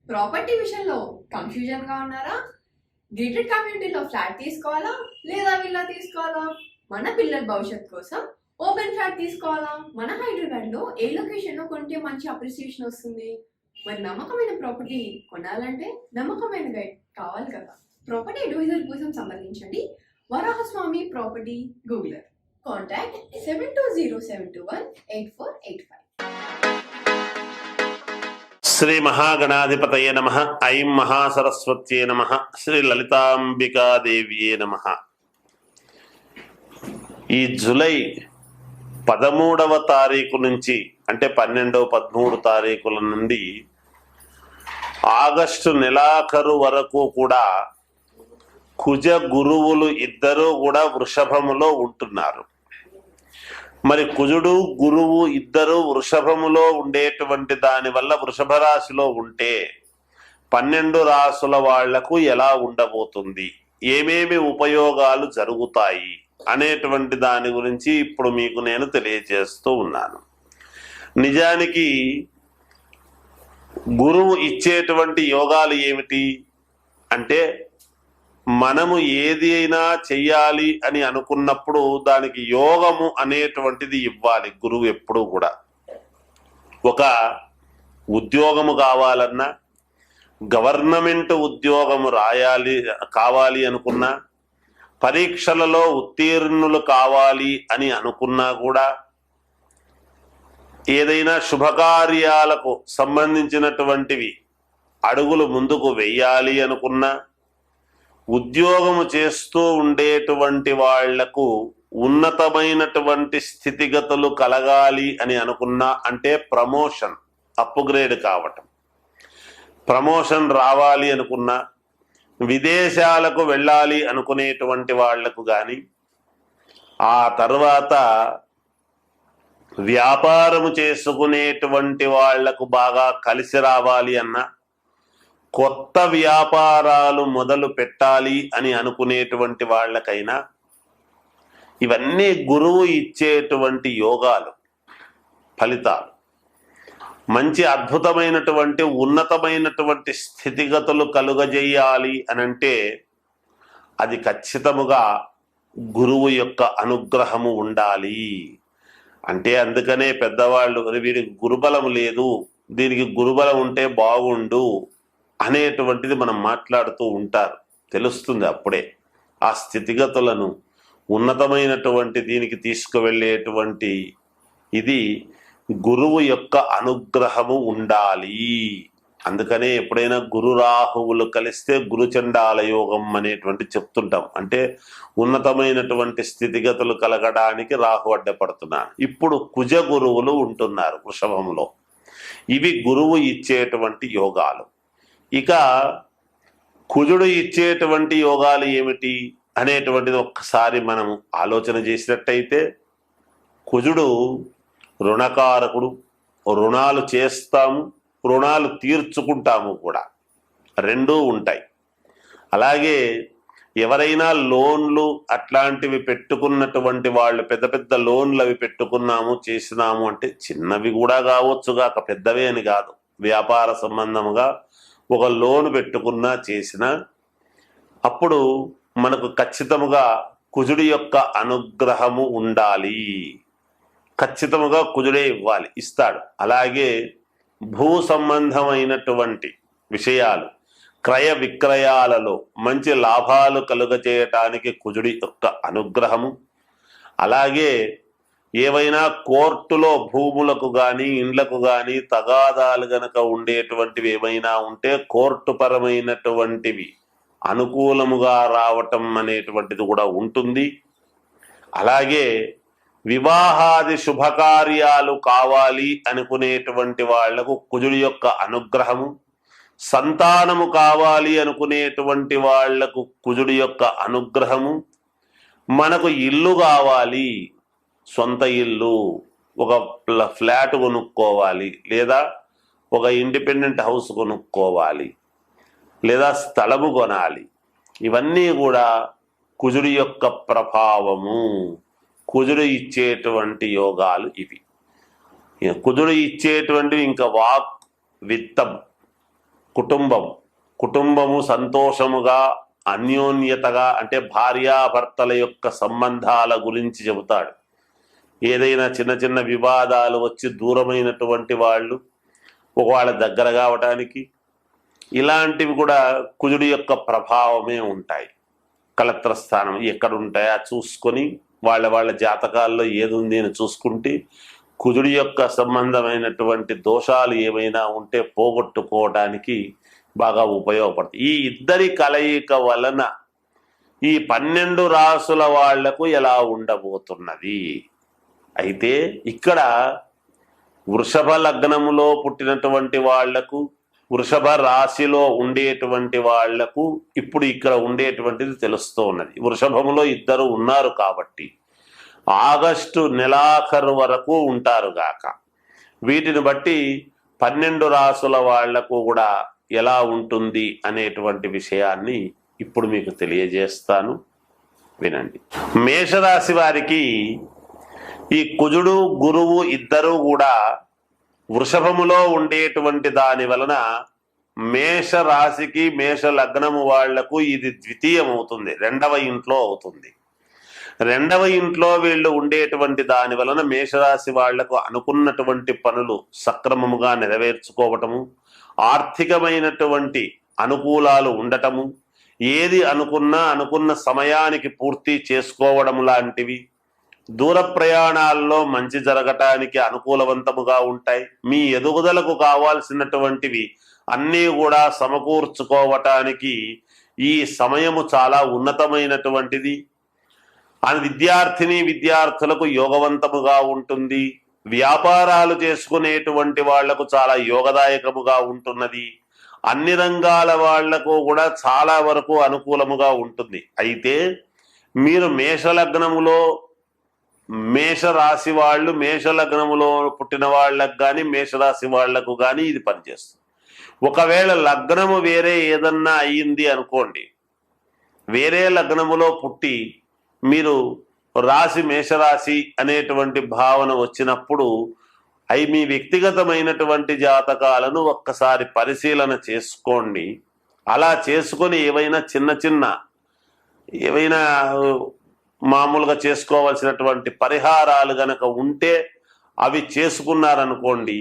Property విషయంలో confusion గా ఉన్నారా? గేటెడ్ కమ్యూనిటీలో ఫ్లాట్ తీసుకోవాలా లేదా విల్లా తీసుకోవాలా? మన పిల్లల భవిష్యత్ కోసం ఓపెన్ ఫ్లాట్ తీసుకోవాలా? మన హైదరాబాద్ లో ఏ లొకేషన్ లో కొంటే మంచి అప్రిసియేషన్ వస్తుంది? మరి నమ్మకమైన ప్రాపర్టీ కొనాలంటే నమ్మకమైన గైడ్ కావాలి కదా. ప్రాపర్టీ అడ్వైజర్ కోసం సంప్రదించండి వరాహస్వామి ప్రాపర్టీ గూగులర్. కాంటాక్ట్ 7207218485. శ్రీ మహాగణాధిపతయే నమ. ఐం మహాసరస్వత్యే నమ. శ్రీ లలితాంబికాదేవ్యే నమ. ఈ జూలై 13వ తారీఖు నుంచి అంటే 12, 13 తారీఖుల నుండి ఆగస్టు నెలాఖరు వరకు కూడా కుజ గురువులు ఇద్దరూ కూడా వృషభములో ఉంటున్నారు. మరి కుజుడు గురువు ఇద్దరు వృషభములో ఉండేటువంటి దాని వల్ల వృషభ రాశిలో ఉంటే 12 రాసుల వాళ్లకు ఎలా ఉండబోతుంది, ఏమేమి ఉపయోగాలు జరుగుతాయి అనేటువంటి దాని గురించి ఇప్పుడు మీకు నేను తెలియజేస్తూ ఉన్నాను. నిజానికి గురువు ఇచ్చేటువంటి యోగాలు ఏమిటి అంటే, మనము ఏది అయినా చెయ్యాలి అని అనుకున్నప్పుడు దానికి యోగము అనేటువంటిది ఇవ్వాలి గురువు ఎప్పుడూ కూడా. ఒక ఉద్యోగము కావాలన్నా, గవర్నమెంట్ ఉద్యోగము కావాలి అనుకున్నా, పరీక్షలలో ఉత్తీర్ణులు కావాలి అని అనుకున్నా కూడా, ఏదైనా శుభకార్యాలకు సంబంధించినటువంటివి అడుగులు ముందుకు వెయ్యాలి అనుకున్నా, ఉద్యోగము చేస్తూ ఉండేటువంటి వాళ్లకు ఉన్నతమైనటువంటి స్థితిగతులు కలగాలి అని అనుకున్నా, అంటే ప్రమోషన్, అప్గ్రేడ్ కావటం, ప్రమోషన్ రావాలి అనుకున్నా, విదేశాలకు వెళ్ళాలి అనుకునేటువంటి వాళ్లకు కానీ, ఆ తర్వాత వ్యాపారము చేసుకునేటువంటి వాళ్లకు బాగా కలిసి రావాలి అన్నా, కొత్త వ్యాపారాలు మొదలు పెట్టాలి అని అనుకునేటువంటి వాళ్ళకైనా, ఇవన్నీ గురువు ఇచ్చేటువంటి యోగాలు, ఫలితాలు. మంచి అద్భుతమైనటువంటి ఉన్నతమైనటువంటి స్థితిగతులు కలుగజేయాలి అనంటే అది ఖచ్చితముగా గురువు యొక్క అనుగ్రహము ఉండాలి. అంటే అందుకనే పెద్దవాళ్ళు వీడికి గురుబలం లేదు, దీనికి గురుబలం ఉంటే బాగుండు అనేటువంటిది మనం మాట్లాడుతూ ఉంటారు. తెలుస్తుంది అప్పుడే ఆ స్థితిగతులను, ఉన్నతమైనటువంటి దీనికి తీసుకువెళ్ళేటువంటి ఇది గురువు యొక్క అనుగ్రహము ఉండాలి. అందుకనే ఎప్పుడైనా గురు రాహువులు కలిస్తే గురుచండాల యోగం అనేటువంటి చెప్తుంటాం. అంటే ఉన్నతమైనటువంటి స్థితిగతులు కలగడానికి రాహు అడ్డపడుతున్నాను. ఇప్పుడు కుజ గురువులు ఉంటున్నారు వృషభంలో. ఇవి గురువు ఇచ్చేటువంటి యోగాలు. ఇక కుజుడు ఇచ్చేటువంటి యోగాలు ఏమిటి అనేటువంటిది ఒక్కసారి మనం ఆలోచన చేసినట్టయితే, కుజుడు రుణకారకుడు. రుణాలు చేస్తాము, రుణాలు తీర్చుకుంటాము కూడా, రెండూ ఉంటాయి. అలాగే ఎవరైనా లోన్లు అట్లాంటివి పెట్టుకున్నటువంటి వాళ్ళు, పెద్ద పెద్ద లోన్లు అవి పెట్టుకున్నాము చేసినాము అంటే, చిన్నవి కూడా కావచ్చుగాక, పెద్దవే అని కాదు, వ్యాపార సంబంధముగా ఒక లోన్ పెట్టుకున్నా చేసినా, అప్పుడు మనకు ఖచ్చితముగా కుజుడి యొక్క అనుగ్రహము ఉండాలి. ఖచ్చితముగా కుజుడే ఇవ్వాలి, ఇస్తాడు. అలాగే భూ సంబంధమైనటువంటి విషయాలు, క్రయ విక్రయాలలో మంచి లాభాలు కలుగజేయటానికి కుజుడి యొక్క అనుగ్రహము. అలాగే ఏవైనా కోర్టులో భూములకు కానీ ఇండ్లకు కానీ తగాదాలు గనక ఉండేటువంటివి ఏమైనా ఉంటే కోర్టు పరమైనటువంటివి అనుకూలముగా రావటం అనేటువంటిది కూడా ఉంటుంది. అలాగే వివాహాది శుభకార్యాలు కావాలి అనుకునేటువంటి వాళ్లకు కుజుడి యొక్క అనుగ్రహము, సంతానము కావాలి అనుకునేటువంటి వాళ్లకు కుజుడి యొక్క అనుగ్రహము, మనకు ఇల్లు కావాలి, సొంత ఇల్లు, ఒక ఫ్లాట్ కొనుక్కోవాలి, లేదా ఒక ఇండిపెండెంట్ హౌస్ కొనుక్కోవాలి, లేదా స్థలము కొనాలి, ఇవన్నీ కూడా కుజుడి యొక్క ప్రభావము. కుజుడు ఇచ్చేటువంటి యోగాలు ఇవి. కుజుడు ఇచ్చేటువంటివి ఇంకా వాక్, విత్తం, కుటుంబము సంతోషముగా అన్యోన్యతగా అంటే భార్యాభర్తల యొక్క సంబంధాల గురించి చెబుతాడు. ఏదైనా చిన్న చిన్న వివాదాలు వచ్చి దూరమైనటువంటి వాళ్ళు ఒకవేళ దగ్గర కావటానికి ఇలాంటివి కూడా కుజుడి యొక్క ప్రభావమే ఉంటాయి. కలత్ర స్థానం ఎక్కడుంటాయో చూసుకొని వాళ్ళ జాతకాల్లో ఏది ఉంది అని చూసుకుంటే కుజుడి యొక్క సంబంధమైనటువంటి దోషాలు ఏమైనా ఉంటే పోగొట్టుకోవడానికి బాగా ఉపయోగపడుతుంది. ఈ ఇద్దరి కలయిక వలన ఈ 12 రాసుల వాళ్లకు ఎలా ఉండబోతున్నది అయితే ఇక్కడ వృషభ లగ్నములో పుట్టినటువంటి వాళ్లకు, వృషభ రాశిలో ఉండేటువంటి వాళ్లకు ఇప్పుడు ఇక్కడ ఉండేటువంటిది తెలుస్తూ ఉన్నది. వృషభములో ఇద్దరు ఉన్నారు కాబట్టి ఆగస్టు నెలాఖరు వరకు ఉంటారు గాక. వీటిని బట్టి 12 రాసుల వాళ్లకు కూడా ఎలా ఉంటుంది అనేటువంటి విషయాన్ని ఇప్పుడు మీకు తెలియజేస్తాను, వినండి. మేషరాశి వారికి ఈ కుజుడు గురువు ఇద్దరు కూడా వృషభములో ఉండేటువంటి దాని వలన మేష రాశికి మేష లగ్నము వాళ్లకు ఇది ద్వితీయం అవుతుంది, 2వ ఇంట్లో అవుతుంది. 2వ ఇంట్లో వీళ్ళు ఉండేటువంటి దాని వలన మేషరాశి వాళ్లకు అనుకున్నటువంటి పనులు సక్రమముగా నెరవేర్చుకోవటము, ఆర్థికమైనటువంటి అనుకూలాలు ఉండటము, ఏది అనుకున్న సమయానికి పూర్తి చేసుకోవడం లాంటివి, దూర ప్రయాణాల్లో మంచి జరగటానికి అనుకూలవంతముగా ఉంటాయి. మీ ఎదుగుదలకు కావాల్సినటువంటివి అన్నీ కూడా సమకూర్చుకోవటానికి ఈ సమయము చాలా ఉన్నతమైనటువంటిది. విద్యార్థులకు యోగవంతముగా ఉంటుంది. వ్యాపారాలు చేసుకునేటువంటి వాళ్లకు చాలా యోగదాయకముగా ఉంటున్నది. అన్ని రంగాల వాళ్లకు కూడా చాలా వరకు అనుకూలముగా ఉంటుంది. అయితే మీరు మేషలగ్నములో మేషరాశి వాళ్ళు, మేషలగ్నములో పుట్టిన వాళ్ళకు కానీ మేషరాశి వాళ్లకు కానీ ఇది పనిచేస్తుంది. ఒకవేళ లగ్నము వేరే ఏదన్నా అయ్యింది అనుకోండి, వేరే లగ్నములో పుట్టి మీరు రాశి మేషరాశి అనేటువంటి భావన వచ్చినప్పుడు అవి మీ వ్యక్తిగతమైనటువంటి జాతకాలను ఒక్కసారి పరిశీలన చేసుకోండి. అలా చేసుకొని ఏవైనా మామూలుగా చేసుకోవాల్సినటువంటి పరిహారాలు గనక ఉంటే అవి చేసుకున్నారనుకోండి,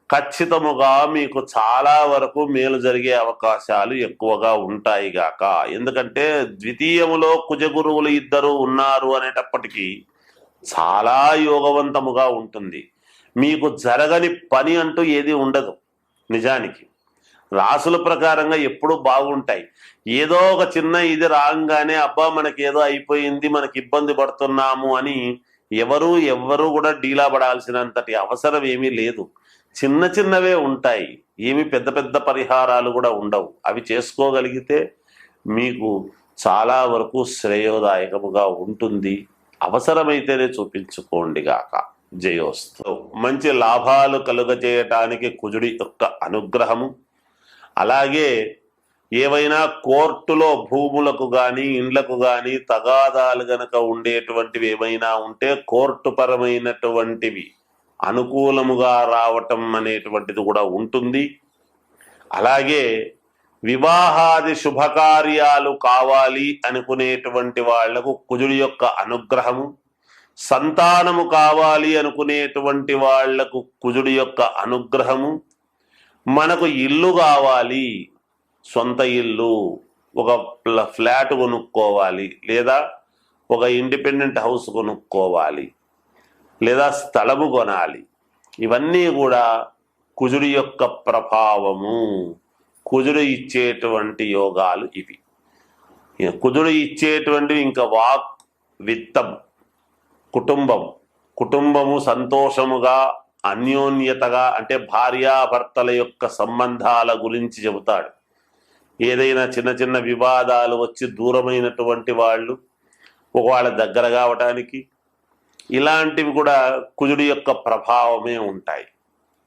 ఖచ్చితముగా మీకు చాలా వరకు మేలు జరిగే అవకాశాలు ఎక్కువగా ఉంటాయి గాక. ఎందుకంటే ద్వితీయములో కుజగురువులు ఇద్దరు ఉన్నారు అనేటప్పటికీ చాలా యోగవంతముగా ఉంటుంది. మీకు జరగని పని అంటూ ఏది ఉండదు. నిజానికి రాసుల ప్రకారంగా ఎప్పుడూ బాగుంటాయి. ఏదో ఒక చిన్న ఇది రాగానే అబ్బా మనకి ఏదో అయిపోయింది, మనకి ఇబ్బంది పడుతున్నాము అని ఎవరు కూడా డీలా పడాల్సినంతటి అవసరం ఏమీ లేదు. చిన్నవే ఉంటాయి, ఏమి పెద్ద పరిహారాలు కూడా ఉండవు. అవి చేసుకోగలిగితే మీకు చాలా వరకు శ్రేయోదాయకముగా ఉంటుంది. అవసరమైతేనే చూపించుకోండి గాక. జయోస్తు. మంచి లాభాలు కలుగజేయటానికి కుజుడి యొక్క అనుగ్రహము, అలాగే ఏవైనా కోర్టులో భూములకు కానీ ఇండ్లకు కానీ తగాదాలు గనక ఉండేటువంటివి ఏమైనా ఉంటే కోర్టు పరమైనటువంటివి అనుకూలముగా రావటం అనేటువంటిది కూడా ఉంటుంది. అలాగే వివాహాది శుభకార్యాలు కావాలి అనుకునేటువంటి వాళ్లకు కుజుడి యొక్క అనుగ్రహము, సంతానము కావాలి అనుకునేటువంటి వాళ్లకు కుజుడి యొక్క అనుగ్రహము, మనకు ఇల్లు కావాలి, సొంత ఇల్లు, ఒక ఫ్లాట్ కొనుక్కోవాలి, లేదా ఒక ఇండిపెండెంట్ హౌస్ కొనుక్కోవాలి, లేదా స్థలము కొనాలి, ఇవన్నీ కూడా కుజుడి యొక్క ప్రభావము. కుజుడు ఇచ్చేటువంటి యోగాలు ఇవి. కుజుడు ఇచ్చేటువంటివి ఇంకా వాక్, విత్తం, కుటుంబము సంతోషముగా అన్యోన్యతగా అంటే భార్యాభర్తల యొక్క సంబంధాల గురించి చెబుతాడు. ఏదైనా చిన్న చిన్న వివాదాలు వచ్చి దూరమైనటువంటి వాళ్ళు ఒకవేళ దగ్గర కావటానికి ఇలాంటివి కూడా కుజుడి యొక్క ప్రభావమే ఉంటాయి.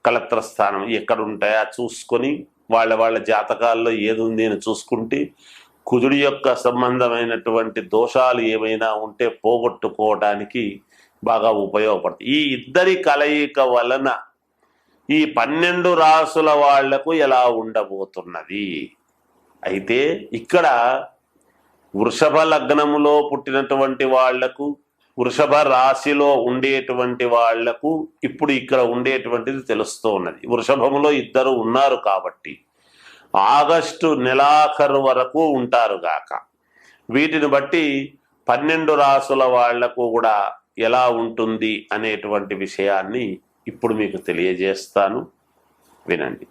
కలత్ర స్థానం ఎక్కడుంటాయో చూసుకొని వాళ్ళ జాతకాల్లో ఏది ఉంది అని చూసుకుంటే కుజుడి యొక్క సంబంధమైనటువంటి దోషాలు ఏమైనా ఉంటే పోగొట్టుకోవడానికి బాగా ఉపయోగపడుతుంది. ఈ ఇద్దరి కలయిక వలన ఈ 12 రాసుల వాళ్లకు ఎలా ఉండబోతున్నది? అయితే ఇక్కడ వృషభ లగ్నములో పుట్టినటువంటి వాళ్లకు, వృషభ రాశిలో ఉండేటువంటి వాళ్లకు ఇప్పుడు ఇక్కడ ఉండేటువంటిది తెలుస్తూ ఉన్నది. వృషభములో ఇద్దరు ఉన్నారు కాబట్టి ఆగస్టు నెలాఖరు వరకు ఉంటారు గాక. వీటిని బట్టి 12 రాసుల వాళ్లకు కూడా ఎలా ఉంటుంది అనేటువంటి విషయాన్ని ఇప్పుడు మీకు తెలియజేస్తాను, వినండి.